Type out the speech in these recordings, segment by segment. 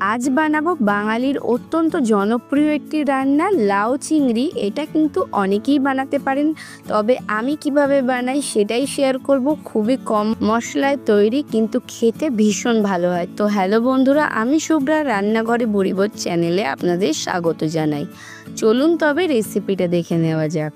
আজ বানাবো বাঙালির অত্যন্ত জনপ্রিয় একটি রান্না লাউ চিংড়ি। এটা কিন্তু অনেকেই বানাতে পারেন, তবে আমি কিভাবে বানাই সেটাই শেয়ার করব। খুবই কম মশলায় তৈরি, কিন্তু খেতে ভীষণ ভালো হয়। তো হ্যালো বন্ধুরা, আমি শুভ্রা রান্নাঘরে বুড়িবোধ চ্যানেলে আপনাদের স্বাগত জানাই। চলুন তবে রেসিপিটা দেখে নেওয়া যাক।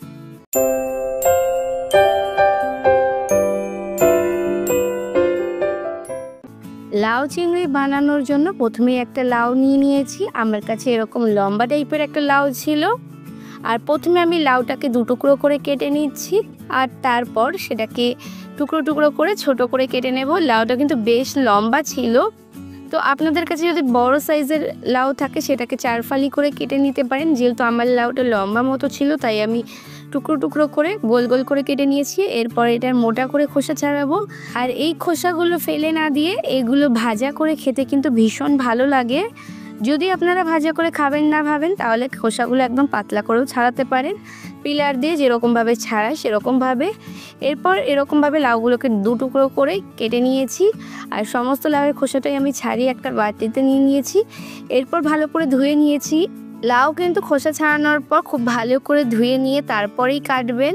লাউ চিংড়ি বানানোর জন্য প্রথমেই একটা লাউ নিয়েছি। আমার কাছে এরকম লম্বা টাইপের একটা লাউ ছিল। আর প্রথমে আমি লাউটাকে দু টুকরো করে কেটে নিচ্ছি, আর তারপর সেটাকে টুকরো টুকরো করে ছোট করে কেটে নেব। লাউটা কিন্তু বেশ লম্বা ছিল, তো আপনাদের কাছে যদি বড় সাইজের লাউ থাকে সেটাকে 4 ফালি করে কেটে নিতে পারেন। যেহেতু আমার লাউটা লম্বা মতো ছিল, তাই আমি টুকরো টুকরো করে গোল গোল করে কেটে নিয়েছি। এরপর এটার মোটা করে খোসা ছাড়াবো। আর এই খোসাগুলো ফেলে না দিয়ে এগুলো ভাজা করে খেতে কিন্তু ভীষণ ভালো লাগে। যদি আপনারা ভাজা করে খাবেন না ভাবেন, তাহলে খোসাগুলো একদম পাতলা করেও ছাড়াতে পারেন, পিলার দিয়ে যেরকমভাবে ছাড়ায় সেরকমভাবে। এরপর এরকমভাবে লাউগুলোকে দু টুকরো করে কেটে নিয়েছি, আর সমস্ত লাউয়ের খোসাটাই আমি ছাড়িয়ে একটা বাটিতে নিয়ে নিয়েছি। এরপর ভালো করে ধুয়ে নিয়েছি। লাউ কিন্তু খোসা ছাড়ানোর পর খুব ভালো করে ধুয়ে নিয়ে তারপরেই কাটবেন,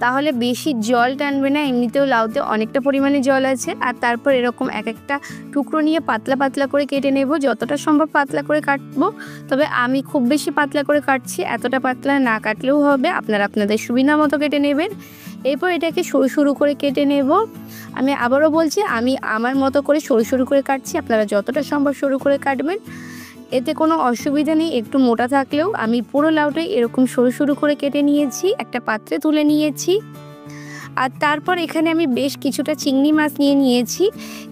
তাহলে বেশি জল টানবে না। এমনিতেও লাউতে অনেকটা পরিমাণে জল আছে। আর তারপর এরকম এক একটা টুকরো নিয়ে পাতলা পাতলা করে কেটে নেব, যতটা সম্ভব পাতলা করে কাটবো। তবে আমি খুব বেশি পাতলা করে কাটছি, এতটা পাতলা না কাটলেও হবে, আপনারা আপনাদের সুবিধা মতো কেটে নেবেন। এরপর এটাকে সরু সরু করে কেটে নেব। আমি আবারও বলছি, আমি আমার মতো করে সরু সরু করে কাটছি, আপনারা যতটা সম্ভব সরু করে কাটবেন, এতে কোনো অসুবিধা নেই। একটু মোটা থাকলেও আমি পুরো লাউটাই এরকম সরু সরু করে কেটে নিয়েছি, একটা পাত্রে তুলে নিয়েছি। আর তারপর এখানে আমি বেশ কিছুটা চিংড়ি মাছ নিয়েছি।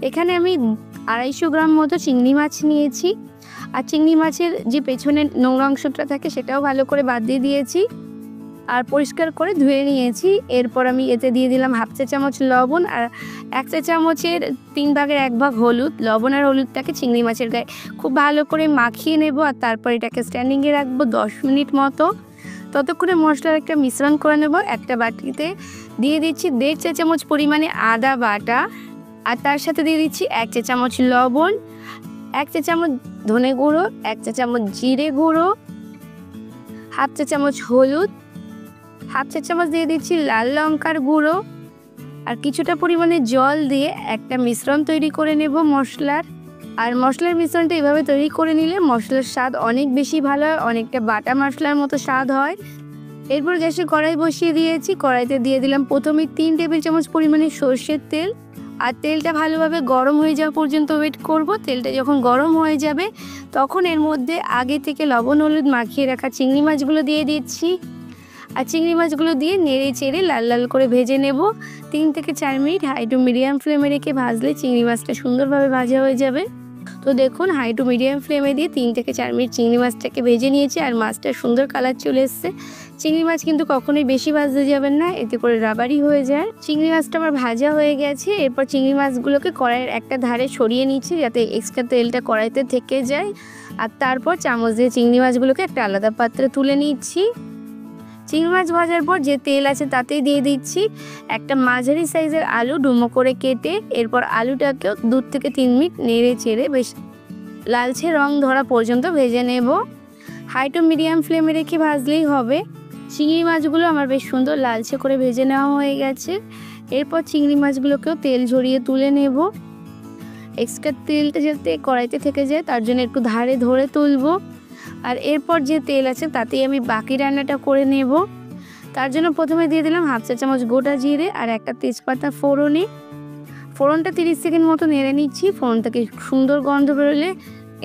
এখানে আমি 250 গ্রাম মতো চিংড়ি মাছ নিয়েছি। আর চিংড়ি মাছের যে পেছনের নোংরা অংশটা থাকে সেটাও ভালো করে বাদ দিয়ে দিয়েছি, আর পরিষ্কার করে ধুয়ে নিয়েছি। এরপর আমি এতে দিয়ে দিলাম 1/2 চা চামচ লবণ, আর 1 চা চামচের 3 ভাগের 1 ভাগ হলুদ। লবণ আর হলুদটাকে চিংড়ি মাছের গায়ে খুব ভালো করে মাখিয়ে নেব। আর তারপর এটাকে স্ট্যান্ডিংয়ে রাখবো 10 মিনিট মতো। ততক্ষণে মশলার একটা মিশ্রণ করে নেব। একটা বাটিতে দিয়ে দিচ্ছি 1.5 চা চামচ পরিমাণে আদা বাটা, আর তার সাথে দিয়ে দিচ্ছি 1 চা চামচ লবণ, 1 চা চামচ ধনে গুঁড়ো, 1 চা চামচ জিরে গুঁড়ো, 1/2 চা চামচ হলুদ, 1/2 চা চামচ দিয়ে দিচ্ছি লাল লঙ্কার গুঁড়ো। আর কিছুটা পরিমাণে জল দিয়ে একটা মিশ্রণ তৈরি করে নেব মশলার। আর মশলার মিশ্রণটা এভাবে তৈরি করে নিলে মশলার স্বাদ অনেক বেশি ভালো হয়, অনেকটা বাটা মশলার মতো স্বাদ হয়। এরপর গ্যাসে কড়াই বসিয়ে দিয়েছি। কড়াইতে দিয়ে দিলাম প্রথমে 3 টেবিল চামচ পরিমাণে সর্ষের তেল। আর তেলটা ভালোভাবে গরম হয়ে যাওয়া পর্যন্ত ওয়েট করব। তেলটা যখন গরম হয়ে যাবে, তখন এর মধ্যে আগে থেকে লবণ হলুদ মাখিয়ে রাখা চিংড়ি মাছগুলো দিয়ে দিচ্ছি। আর চিংড়ি মাছগুলো দিয়ে নেড়ে চেড়ে লাল লাল করে ভেজে নেব। 3 থেকে 4 মিনিট হাই টু মিডিয়াম ফ্লেমে রেখে ভাজলে চিংড়ি মাছটা সুন্দরভাবে ভাজা হয়ে যাবে। তো দেখুন, হাই টু মিডিয়াম ফ্লেমে দিয়ে 3 থেকে 4 মিনিট চিংড়ি মাছটাকে ভেজে নিয়েছি, আর মাছটা সুন্দর কালার চলে এসছে। চিংড়ি মাছ কিন্তু কখনোই বেশি ভাজতে যাবেন না, এতে করে রাবারি হয়ে যায়। চিংড়ি মাছটা আমার ভাজা হয়ে গেছে। এরপর চিংড়ি মাছগুলোকে কড়াইয়ের একটা ধারে সরিয়ে নিচ্ছি, যাতে এক্সট্রা তেলটা কড়াইতে থেকে যায়। আর তারপর চামচ দিয়ে চিংড়ি মাছগুলোকে একটা আলাদা পাত্রে তুলে নিচ্ছি। চিংড়ি মাছ ভাজার পর যে তেল আছে তাতেই দিয়ে দিচ্ছি একটা মাঝারি সাইজের আলু ডুমো করে কেটে। এরপর আলুটাকেও 2 থেকে 3 মিনিট নেড়ে চেড়ে বেশ লালচে রং ধরা পর্যন্ত ভেজে নেব। হাই টু মিডিয়াম ফ্লেমে রেখে ভাজলেই হবে। চিংড়ি মাছগুলো আমার বেশ সুন্দর লালচে করে ভেজে নেওয়া হয়ে গেছে। এরপর চিংড়ি মাছগুলোকেও তেল ঝরিয়ে তুলে নেব। এক্সট্রা তেলটা যাতে কড়াইতে থেকে যায় তার জন্য একটু ধারে ধরে তুলবো। আর এরপর যে তেল আছে তাতেই আমি বাকি রান্নাটা করে নেব। তার জন্য প্রথমে দিয়ে দিলাম 1/2 চা চামচ গোটা জিরে আর একটা তেজপাতা ফোড়নে। ফোড়নটা 30 সেকেন্ড মতো নেড়ে নিচ্ছি। ফোড়ন থেকে সুন্দর গন্ধ বেরোলে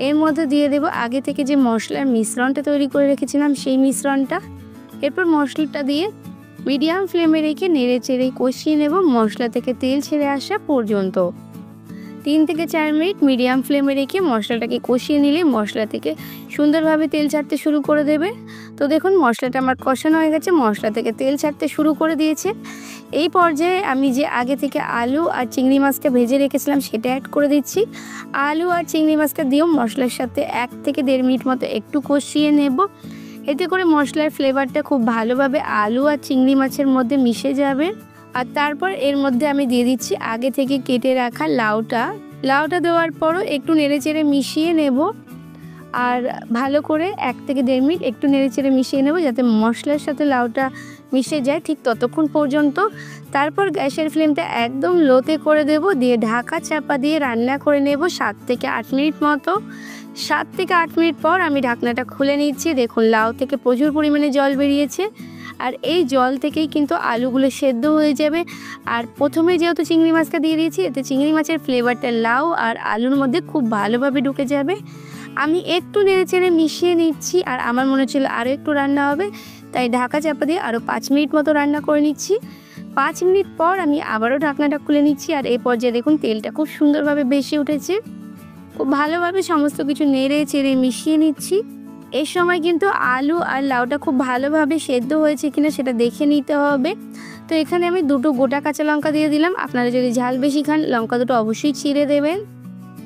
এর মধ্যে দিয়ে দেব আগে থেকে যে মশলার মিশ্রণটা তৈরি করে রেখেছিলাম সেই মিশ্রণটা। এরপর মশলাটা দিয়ে মিডিয়াম ফ্লেমে রেখে নেড়ে চেড়ে কষিয়ে নেব মশলা থেকে তেল ছেড়ে আসা পর্যন্ত। 3 থেকে 4 মিনিট মিডিয়াম ফ্লেমে রেখে মশলাটাকে কষিয়ে নিলে মশলা থেকে সুন্দরভাবে তেল ছাড়তে শুরু করে দেবে। তো দেখুন, মশলাটা আমার কষানো হয়ে গেছে, মশলা থেকে তেল ছাড়তে শুরু করে দিয়েছে। এই পর্যায়ে আমি যে আগে থেকে আলু আর চিংড়ি মাছটা ভেজে রেখেছিলাম সেটা অ্যাড করে দিচ্ছি। আলু আর চিংড়ি মাছটা দিয়েও মশলার সাথে 1 থেকে 1.5 মিনিট মতো একটু কষিয়ে নেব। এতে করে মশলার ফ্লেভারটা খুব ভালোভাবে আলু আর চিংড়ি মাছের মধ্যে মিশে যাবে। আর তারপর এর মধ্যে আমি দিয়ে দিচ্ছি আগে থেকে কেটে রাখা লাউটা। লাউটা দেওয়ার পরও একটু নেড়েচেড়ে মিশিয়ে নেব। আর ভালো করে 1 থেকে 1.5 মিনিট একটু নেড়েচেড়ে মিশিয়ে নেব যাতে মশলার সাথে লাউটা মিশে যায় ঠিক ততক্ষণ পর্যন্ত। তারপর গ্যাসের ফ্লেমটা একদম লোতে করে দেব, দিয়ে ঢাকা চাপা দিয়ে রান্না করে নেব 7 থেকে 8 মিনিট মতো। 7 থেকে 8 মিনিট পর আমি ঢাকনাটা খুলে নিচ্ছি। দেখুন লাউ থেকে প্রচুর পরিমাণে জল বেরিয়েছে, আর এই জল থেকেই কিন্তু আলুগুলো সেদ্ধ হয়ে যাবে। আর প্রথমে যেহেতু চিংড়ি মাছটা দিয়ে দিয়েছি, এতে চিংড়ি মাছের ফ্লেভারটা লাউ আর আলুর মধ্যে খুব ভালোভাবে ঢুকে যাবে। আমি একটু নেড়েচেড়ে মিশিয়ে নিচ্ছি, আর আমার মনে হচ্ছিল আরও একটু রান্না হবে, তাই ঢাকা চাপা দিয়ে আরও 5 মিনিট মতো রান্না করে নিচ্ছি। 5 মিনিট পর আমি আবারও ঢাকনাটা খুলে নিচ্ছি, আর এই পর্যায়ে দেখুন তেলটা খুব সুন্দরভাবে ভেসে উঠেছে। খুব ভালোভাবে সমস্ত কিছু নেড়ে চেড়ে মিশিয়ে নিচ্ছি। এই সময় কিন্তু আলু আর লাউটা খুব ভালোভাবে সেদ্ধ হয়েছে কিনা সেটা দেখে নিতে হবে। তো এখানে আমি 2টো গোটা কাঁচা লঙ্কা দিয়ে দিলাম। আপনারা যদি ঝাল বেশি খান লঙ্কা দুটো অবশ্যই চিড়ে দেবেন,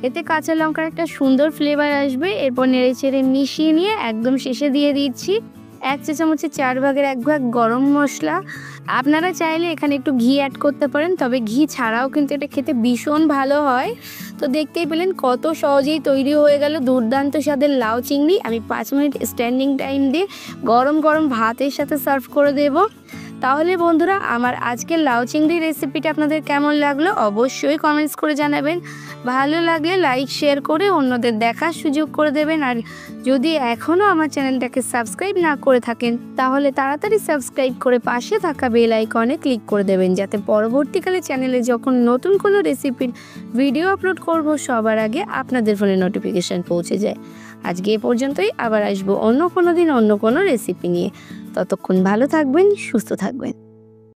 এতে কাঁচা লঙ্কার একটা সুন্দর ফ্লেভার আসবে। এরপর নেড়ে চেড়ে মিশিয়ে নিয়ে একদম শেষে দিয়ে দিচ্ছি 1 চা চামচের 4 ভাগের 1 ভাগ গরম মশলা। আপনারা চাইলে এখানে একটু ঘি অ্যাড করতে পারেন, তবে ঘি ছাড়াও কিন্তু এটা খেতে ভীষণ ভালো হয়। তো দেখতেই পেলেন কত সহজেই তৈরি হয়ে গেল দুর্দান্ত স্বাদের লাউ চিংড়ি। আমি 5 মিনিট স্ট্যান্ডিং টাইম দিয়ে গরম গরম ভাতের সাথে সার্ভ করে দেব। তাহলে বন্ধুরা, আমার আজকের লাউ চিংড়ি রেসিপিটা আপনাদের কেমন লাগলো অবশ্যই কমেন্টস করে জানাবেন। ভালো লাগলে লাইক শেয়ার করে অন্যদের দেখার সুযোগ করে দেবেন। আর যদি এখনও আমার চ্যানেলটাকে সাবস্ক্রাইব না করে থাকেন তাহলে তাড়াতাড়ি সাবস্ক্রাইব করে পাশে থাকা বেল আইকনে ক্লিক করে দেবেন, যাতে পরবর্তীকালে চ্যানেলে যখন নতুন কোনো রেসিপির ভিডিও আপলোড করব সবার আগে আপনাদের ফোনে নোটিফিকেশান পৌঁছে যায়। আজকে এ পর্যন্তই, আবার আসবো অন্য কোনো দিন অন্য কোনো রেসিপি নিয়ে। ততক্ষণ ভালো থাকবেন, সুস্থ থাকবেন।